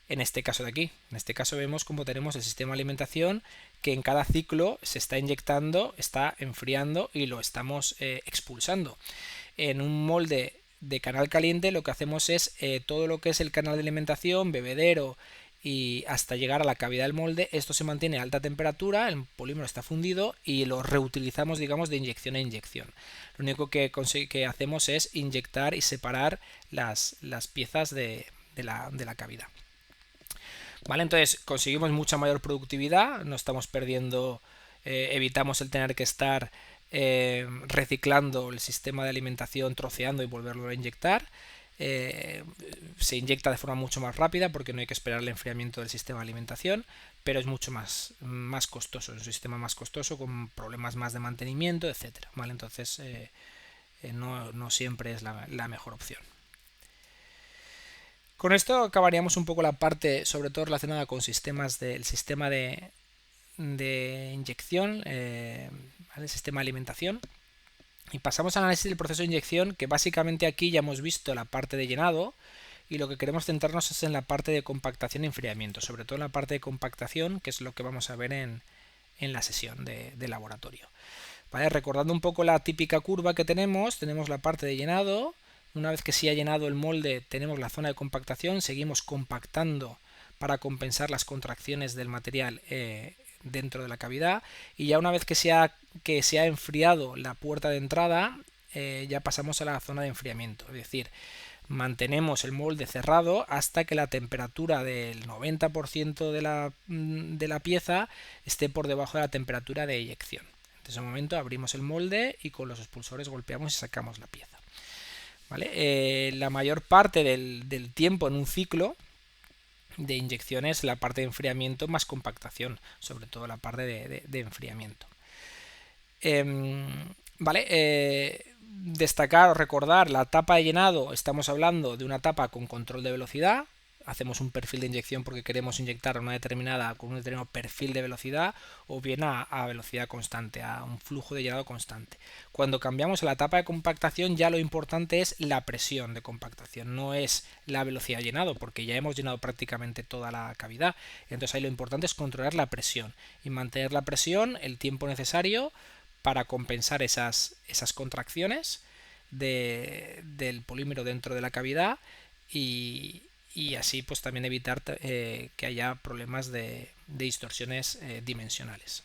este caso de aquí. En este caso vemos cómo tenemos el sistema de alimentación que en cada ciclo se está inyectando, está enfriando y lo estamos expulsando. En un molde de canal caliente lo que hacemos es todo lo que es el canal de alimentación, bebedero y hasta llegar a la cavidad del molde, esto se mantiene a alta temperatura, el polímero está fundido y lo reutilizamos, digamos, de inyección a inyección. Lo único que hacemos es inyectar y separar las piezas de la cavidad. ¿Vale? Entonces conseguimos mucha mayor productividad, no estamos perdiendo, evitamos el tener que estar reciclando el sistema de alimentación, troceando y volverlo a inyectar. se inyecta de forma mucho más rápida porque no hay que esperar el enfriamiento del sistema de alimentación, pero es mucho más costoso, es un sistema más costoso con problemas más de mantenimiento, etcétera, ¿vale? Entonces no siempre es la mejor opción. Con esto acabaríamos un poco la parte sobre todo relacionada con sistemas del sistema de inyección, ¿vale? El sistema de alimentación. Y pasamos al análisis del proceso de inyección, que básicamente aquí ya hemos visto la parte de llenado y lo que queremos centrarnos es en la parte de compactación y enfriamiento, sobre todo en la parte de compactación, que es lo que vamos a ver en la sesión de laboratorio. ¿Vale? Recordando un poco la típica curva que tenemos la parte de llenado. Una vez que se ha llenado el molde tenemos la zona de compactación, seguimos compactando para compensar las contracciones del material dentro de la cavidad, y ya una vez que se ha enfriado la puerta de entrada ya pasamos a la zona de enfriamiento, es decir, mantenemos el molde cerrado hasta que la temperatura del 90% de la pieza esté por debajo de la temperatura de eyección. En ese momento abrimos el molde y con los expulsores golpeamos y sacamos la pieza. ¿Vale? La mayor parte del tiempo en un ciclo de inyección es la parte de enfriamiento más compactación, sobre todo la parte de enfriamiento. Vale, destacar o recordar la etapa de llenado. Estamos hablando de una etapa con control de velocidad. Hacemos un perfil de inyección porque queremos inyectar con un determinado perfil de velocidad, o bien a velocidad constante, a un flujo de llenado constante. Cuando cambiamos a la etapa de compactación, ya lo importante es la presión de compactación, no es la velocidad de llenado, porque ya hemos llenado prácticamente toda la cavidad. Entonces ahí lo importante es controlar la presión y mantener la presión el tiempo necesario para compensar esas contracciones del polímero dentro de la cavidad y así pues también evitar que haya problemas de distorsiones dimensionales.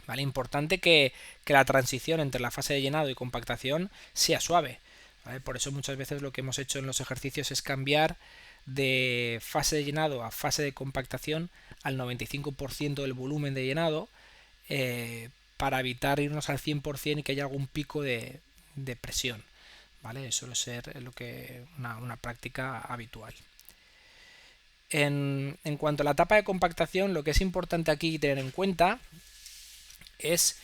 ¿Vale? Importante que la transición entre la fase de llenado y compactación sea suave. ¿Vale? Por eso muchas veces lo que hemos hecho en los ejercicios es cambiar de fase de llenado a fase de compactación al 95% del volumen de llenado, para evitar irnos al 100% y que haya algún pico de presión. ¿Vale? Suele ser una práctica habitual. En cuanto a la etapa de compactación, lo que es importante aquí tener en cuenta es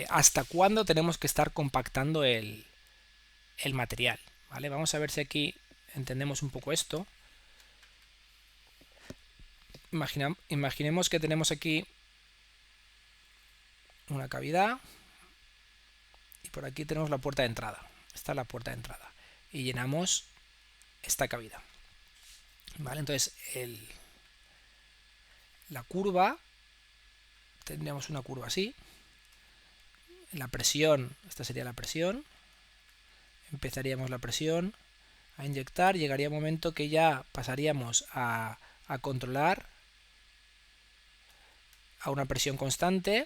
hasta cuándo tenemos que estar compactando el material. ¿Vale? Vamos a ver si aquí entendemos un poco esto. Imaginemos que tenemos aquí una cavidad y por aquí tenemos la puerta de entrada. Esta es la puerta de entrada y llenamos esta cavidad. ¿Vale? Entonces la curva, tendríamos una curva así. La presión, esta sería la presión. Empezaríamos la presión a inyectar, llegaría un momento que ya pasaríamos a controlar a una presión constante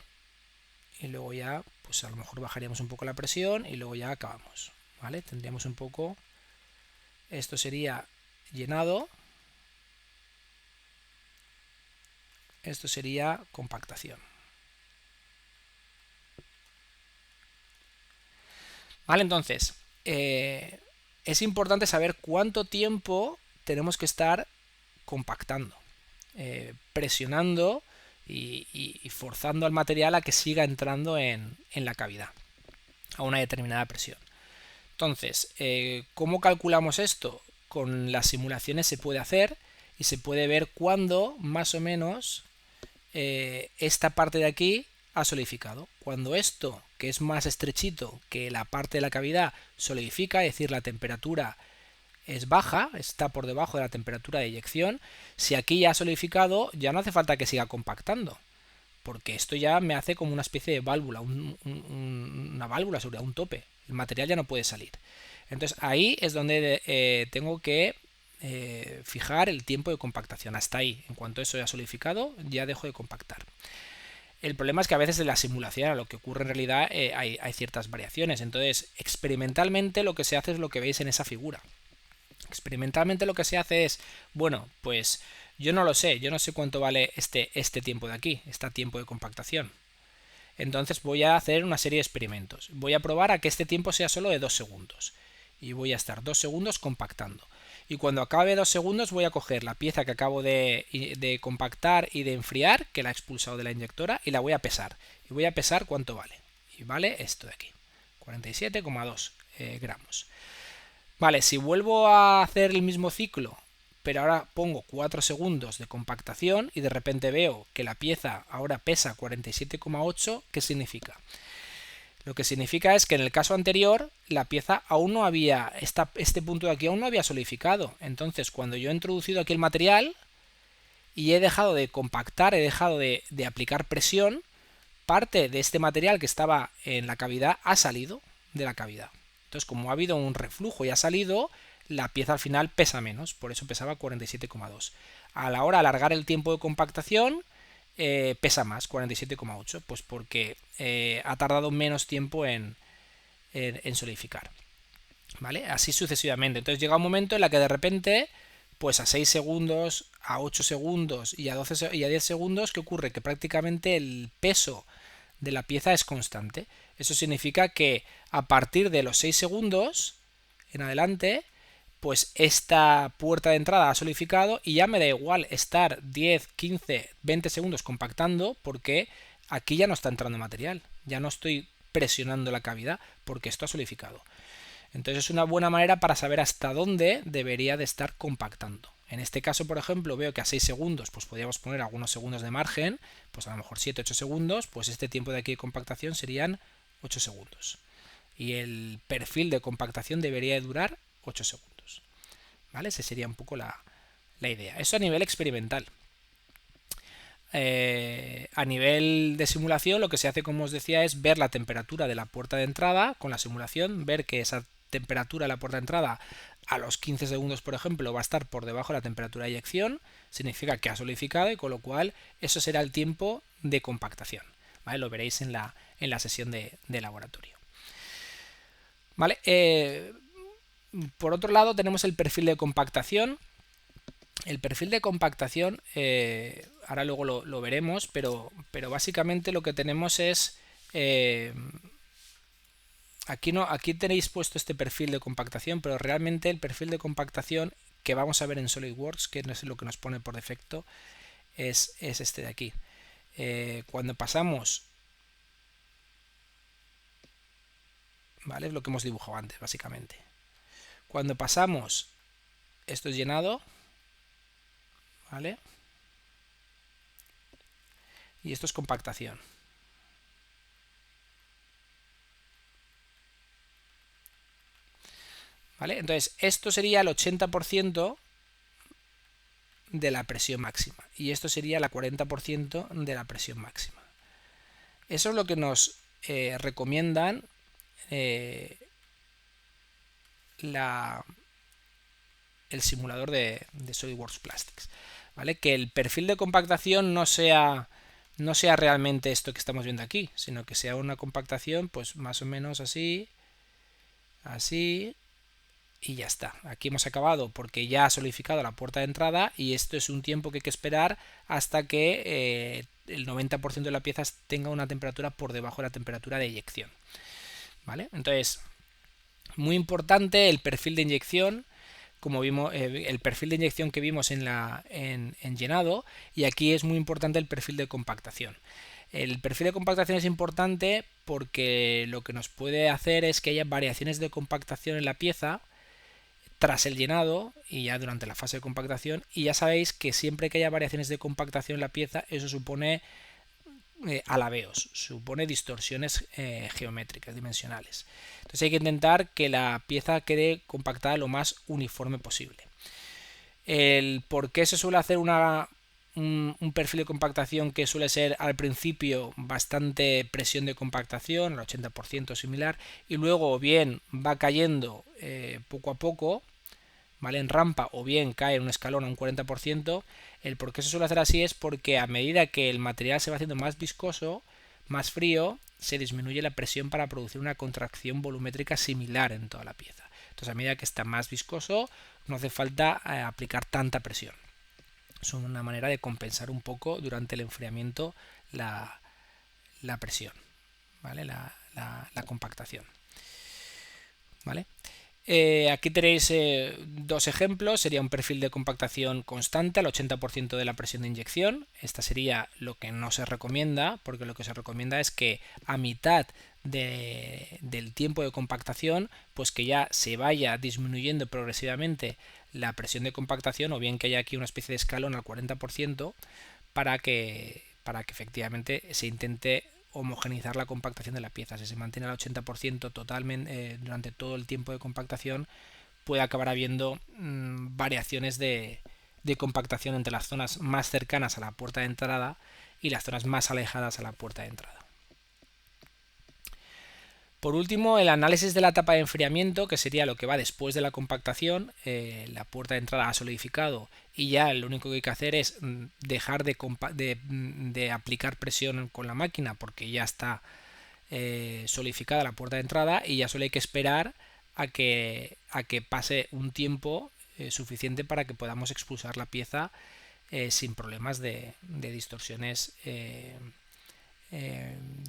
y luego ya pues a lo mejor bajaríamos un poco la presión y luego ya acabamos. ¿Vale? Tendríamos un poco, esto sería llenado, esto sería compactación. Vale, entonces es importante saber cuánto tiempo tenemos que estar compactando, presionando y forzando al material a que siga entrando en la cavidad a una determinada presión. Entonces, ¿cómo calculamos esto? Con las simulaciones se puede hacer y se puede ver cuándo más o menos esta parte de aquí ha solidificado. Cuando esto, que es más estrechito que la parte de la cavidad, solidifica, es decir, la temperatura es baja, está por debajo de la temperatura de eyección, si aquí ya ha solidificado, ya no hace falta que siga compactando, porque esto ya me hace como una especie de válvula, una válvula sobre un tope. El material ya no puede salir. Entonces ahí es donde tengo que fijar el tiempo de compactación. Hasta ahí. En cuanto eso ya ha solidificado, ya dejo de compactar. El problema es que a veces en la simulación, a lo que ocurre en realidad, hay ciertas variaciones. Entonces, experimentalmente lo que se hace es lo que veis en esa figura. Experimentalmente lo que se hace es, bueno, pues yo no lo sé, yo no sé cuánto vale este tiempo de aquí, este tiempo de compactación. Entonces voy a hacer una serie de experimentos. Voy a probar a que este tiempo sea solo de 2 segundos. y voy a estar 2 segundos compactando. Y cuando acabe 2 segundos voy a coger la pieza que acabo de compactar y de enfriar, que la he expulsado de la inyectora, y la voy a pesar. Y voy a pesar cuánto vale. Y vale esto de aquí, 47,2 gramos. Vale, si vuelvo a hacer el mismo ciclo, pero ahora pongo 4 segundos de compactación y de repente veo que la pieza ahora pesa 47,8, ¿qué significa? Lo que significa es que en el caso anterior la pieza aún no había, este punto de aquí aún no había solidificado. Entonces cuando yo he introducido aquí el material y he dejado de compactar, he dejado de aplicar presión, parte de este material que estaba en la cavidad ha salido de la cavidad. Entonces como ha habido un reflujo y ha salido, la pieza al final pesa menos, por eso pesaba 47,2. A la hora de alargar el tiempo de compactación, pesa más, 47,8, pues porque ha tardado menos tiempo en solidificar. ¿Vale? Así sucesivamente. Entonces llega un momento en la que de repente, pues a 6 segundos, a 8 segundos y a 12 y a 10 segundos, ¿qué ocurre? Que prácticamente el peso de la pieza es constante. Eso significa que a partir de los 6 segundos en adelante, pues esta puerta de entrada ha solidificado y ya me da igual estar 10, 15, 20 segundos compactando porque aquí ya no está entrando material, ya no estoy presionando la cavidad porque esto ha solidificado. Entonces es una buena manera para saber hasta dónde debería de estar compactando. En este caso, por ejemplo, veo que a 6 segundos, pues podríamos poner algunos segundos de margen, pues a lo mejor 7, 8 segundos, pues este tiempo de aquí de compactación serían 8 segundos. Y el perfil de compactación debería de durar 8 segundos. ¿Vale? Esa sería un poco la idea. Eso a nivel experimental. A nivel de simulación, lo que se hace, como os decía, es ver la temperatura de la puerta de entrada con la simulación, ver que esa temperatura de la puerta de entrada a los 15 segundos, por ejemplo, va a estar por debajo de la temperatura de eyección, significa que ha solidificado y con lo cual eso será el tiempo de compactación. ¿Vale? Lo veréis en la sesión de laboratorio. ¿Vale? Por otro lado tenemos el perfil de compactación. El perfil de compactación, ahora luego lo veremos, pero básicamente lo que tenemos es... aquí tenéis puesto este perfil de compactación, pero realmente el perfil de compactación que vamos a ver en SolidWorks, que no es lo que nos pone por defecto, es este de aquí. Cuando pasamos... ¿Vale? Es lo que hemos dibujado antes, básicamente. Cuando pasamos, esto es llenado, ¿vale? Y esto es compactación. ¿Vale? Entonces, esto sería el 80% de la presión máxima y esto sería el 40% de la presión máxima. Eso es lo que nos recomiendan el simulador de SolidWorks Plastics. ¿Vale? Que el perfil de compactación no sea realmente esto que estamos viendo aquí, sino que sea una compactación pues más o menos así, y ya está. Aquí hemos acabado porque ya ha solidificado la puerta de entrada y esto es un tiempo que hay que esperar hasta que el 90% de la pieza tenga una temperatura por debajo de la temperatura de eyección. ¿Vale? Entonces, muy importante el perfil de inyección, como vimos, el perfil de inyección que vimos en llenado, y aquí es muy importante el perfil de compactación. El perfil de compactación es importante porque lo que nos puede hacer es que haya variaciones de compactación en la pieza tras el llenado y ya durante la fase de compactación, y ya sabéis que siempre que haya variaciones de compactación en la pieza, eso supone alabeos, supone distorsiones geométricas, dimensionales. Entonces hay que intentar que la pieza quede compactada lo más uniforme posible. El por qué se suele hacer un perfil de compactación que suele ser al principio bastante presión de compactación, el 80% similar, y luego bien va cayendo poco a poco, ¿vale? En rampa, o bien cae en un escalón a un 40%. El por qué se suele hacer así es porque a medida que el material se va haciendo más viscoso, más frío, se disminuye la presión para producir una contracción volumétrica similar en toda la pieza. Entonces, a medida que está más viscoso, no hace falta aplicar tanta presión. Es una manera de compensar un poco durante el enfriamiento la presión, ¿vale? La compactación, ¿vale? Aquí tenéis dos ejemplos. Sería un perfil de compactación constante al 80% de la presión de inyección. Esta sería lo que no se recomienda, porque lo que se recomienda es que a mitad del tiempo de compactación, pues que ya se vaya disminuyendo progresivamente la presión de compactación, o bien que haya aquí una especie de escalón al 40% para que efectivamente se intente homogeneizar la compactación de la pieza. Si se mantiene al 80% totalmente durante todo el tiempo de compactación, puede acabar habiendo variaciones de compactación entre las zonas más cercanas a la puerta de entrada y las zonas más alejadas a la puerta de entrada. Por último, el análisis de la etapa de enfriamiento, que sería lo que va después de la compactación. La puerta de entrada ha solidificado y ya lo único que hay que hacer es dejar de aplicar presión con la máquina, porque ya está solidificada la puerta de entrada, y ya solo hay que esperar a que pase un tiempo suficiente para que podamos expulsar la pieza sin problemas de distorsiones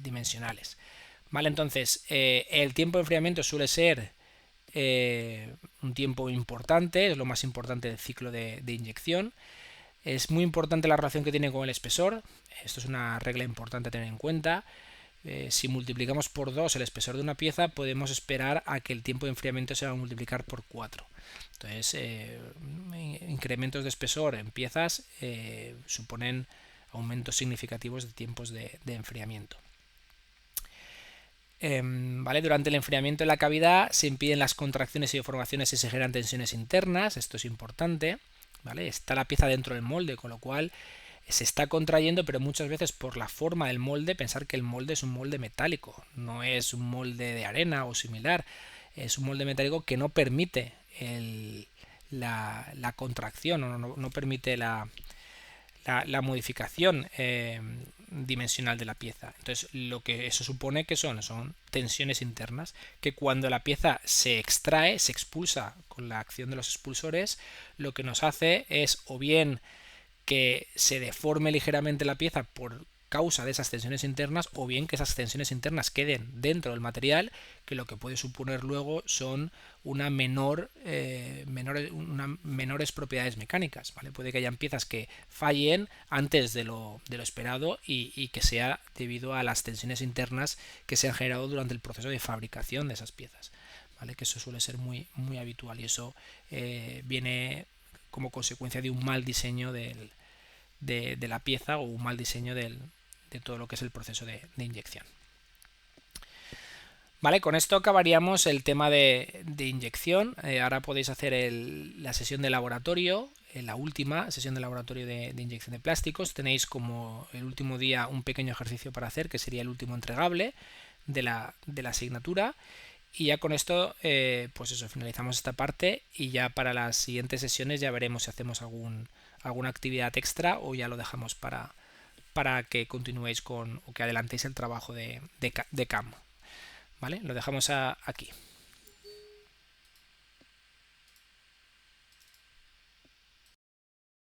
dimensionales. Vale, entonces el tiempo de enfriamiento suele ser un tiempo importante, es lo más importante del ciclo de inyección. Es muy importante la relación que tiene con el espesor. Esto es una regla importante a tener en cuenta. Si multiplicamos por 2 el espesor de una pieza, podemos esperar a que el tiempo de enfriamiento se va a multiplicar por 4. Entonces, incrementos de espesor en piezas suponen aumentos significativos de tiempos de enfriamiento. ¿Vale? Durante el enfriamiento de la cavidad se impiden las contracciones y deformaciones y se generan tensiones internas. Esto es importante. ¿Vale? Está la pieza dentro del molde, con lo cual se está contrayendo, pero muchas veces por la forma del molde, pensar que el molde es un molde metálico, no es un molde de arena o similar, es un molde metálico que no permite la contracción, o no permite la modificación dimensional de la pieza. Entonces, lo que eso supone que son tensiones internas, que cuando la pieza se extrae, se expulsa con la acción de los expulsores, lo que nos hace es o bien que se deforme ligeramente la pieza por causa de esas tensiones internas, o bien que esas tensiones internas queden dentro del material, que lo que puede suponer luego son menores propiedades mecánicas. ¿Vale? Puede que hayan piezas que fallen antes de lo esperado y que sea debido a las tensiones internas que se han generado durante el proceso de fabricación de esas piezas. ¿Vale? Que eso suele ser muy, muy habitual, y eso viene como consecuencia de un mal diseño de la pieza, o un mal diseño de todo lo que es el proceso de inyección. Vale, con esto acabaríamos el tema de inyección. Ahora podéis hacer la sesión de laboratorio, la última sesión de laboratorio de inyección de plásticos. Tenéis como el último día un pequeño ejercicio para hacer, que sería el último entregable de la asignatura. Y ya con esto, pues eso, finalizamos esta parte, y ya para las siguientes sesiones ya veremos si hacemos alguna actividad extra, o ya lo dejamos para que continuéis o que adelantéis el trabajo de CAM. ¿Vale? Lo dejamos aquí.